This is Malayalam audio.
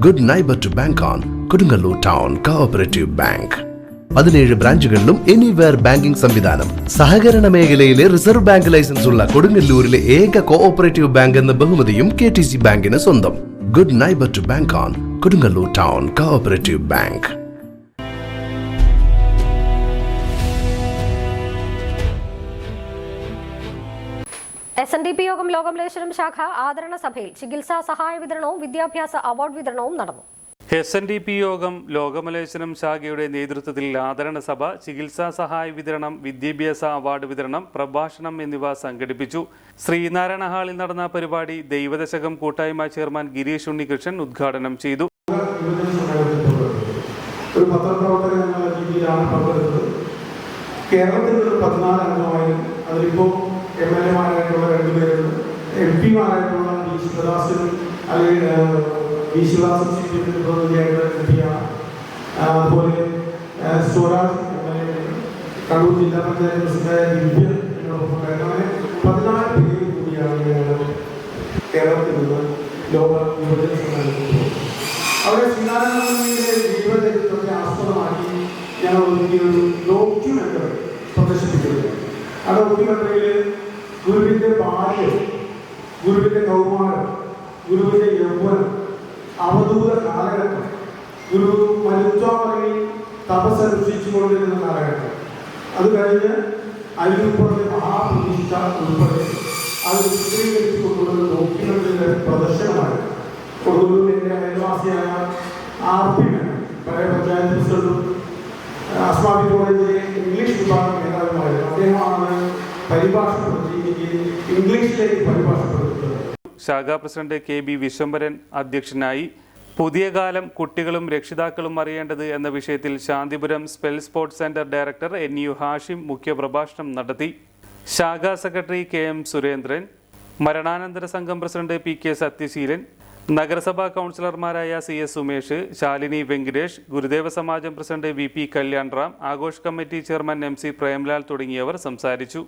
Good neighbour to bank on Kodungallur town cooperative bank. 17 ബ്രാഞ്ചുകളിലും എനിവെയർ ബാങ്കിംഗ് സംവിധാനം. സഹകരണ മേഖലയിലെ റിസർവ് ബാങ്ക് ലൈസൻസ് ഉള്ള കൊടുങ്ങല്ലൂരിലെ ഏക കോഓപ്പറേറ്റീവ് ബാങ്ക് എന്ന ബഹുമതിയും KTC ബാങ്കിന് സ്വന്തം. Good neighbour to bank on Kodungallur town cooperative bank. SNDP Yogam Lokamaleswaram ശാഖ ആദരണ സഭയിൽ ചികിത്സാ സഹായ വിതരണവും വിദ്യാഭ്യാസ അവാർഡ് വിതരണവും നടന്നു. SNDP യോഗം ലോകമലേശ്വരം ശാഖയുടെ നേതൃത്വത്തിൽ ആദരണ സഭ, ചികിത്സാ സഹായ വിതരണം, വിദ്യാഭ്യാസ അവാർഡ് വിതരണം, പ്രഭാഷണം എന്നിവ സംഘടിപ്പിച്ചു. ശ്രീനാരായണ ഹാളിൽ നടന്ന പരിപാടി ദൈവദശകം കൂട്ടായ്മ ചെയർമാൻ ഗിരീഷ് ഉണ്ണികൃഷ്ണൻ ഉദ്ഘാടനം ചെയ്തു. കേരളത്തിൽ 14 അംഗമായും അതിലിപ്പോൾ MLA-മാരായിട്ടുള്ള 2 പേരുണ്ട്, MP-മാരായിട്ടുള്ള ശിവദാസൻ സിറ്റിയുടെ പ്രതിനിധിയായിട്ടുള്ള MP-യാണ്. അതുപോലെ സ്വരാജ് MLA, കണ്ണൂർ ജില്ലാ പഞ്ചായത്ത് പ്രസിഡന്റായ ദിവ്യ അങ്ങനെ 14 പേര് കൂടിയാണ് കേരളത്തിൽ നിന്ന് ലോക യുവജന സംഘടന. അവിടെ ശ്രീനാരായണന്റെ ജീവചരിത്രത്തെ ആസ്പദമാക്കി ഞങ്ങൾ ഒരു ഡോക്യുമെന്ററി പ്രദർശിപ്പിക്കുന്നത്. ആ ഡോക്യുമെന്ററിയിൽ ഗുരുവിന്റെ ബാല്യം, ഗുരുവിന്റെ കൗമാരം, ഗുരുവിന്റെ യൗവനം, അവധൂത കാലഘട്ടം, ഗുരു മരുത്വാമറയിൽ തപസ്സനുഷ്ഠിച്ചുകൊണ്ടിരുന്ന കാലഘട്ടം, അത് കഴിഞ്ഞ് അയ്യൂപ്പുറത്തെ മഹാപ്രതിഷ്ഠ ഉൾപ്പെടെ അത് ചിത്രീകരിച്ചുകൊണ്ടുള്ള ഡോക്യുമെന്ററിയുടെ പ്രദർശനമാണ്. കൊടുങ്ങല്ലൂരിന്റെ അയൽവാസിയായ RP പഴയ പഞ്ചായത്ത് പ്രസിഡന്റും അസ്മാബി കോളേജിലെ ഇംഗ്ലീഷ് വിഭാഗം മേധാവിയുമായിരുന്നു. അദ്ദേഹമാണ് ഇംഗ്ലീഷിലേക്ക് പരിഭാഷപ്പെടുത്തുന്നത്. ശാഖാ പ്രസിഡന്റ് KB വിശ്വംഭരൻ അധ്യക്ഷനായി. പുതിയ കാലം കുട്ടികളും രക്ഷിതാക്കളും അറിയേണ്ടത് എന്ന വിഷയത്തിൽ Shanthipuram spell sports centre director NU Hashim മുഖ്യപ്രഭാഷണം നടത്തി. ശാഖാ സെക്രട്ടറി KM സുരേന്ദ്രൻ, മരണാനന്തര സംഘം പ്രസിഡന്റ് PK സത്യശീലൻ, നഗരസഭാ കൗൺസിലർമാരായ CS Sumesh, Shalini Venkitesh, Gurudeva Samajam president VP Kalyan Ram, ആഘോഷ് കമ്മിറ്റി ചെയർമാൻ MC പ്രേംലാൽ തുടങ്ങിയവർ സംസാരിച്ചു.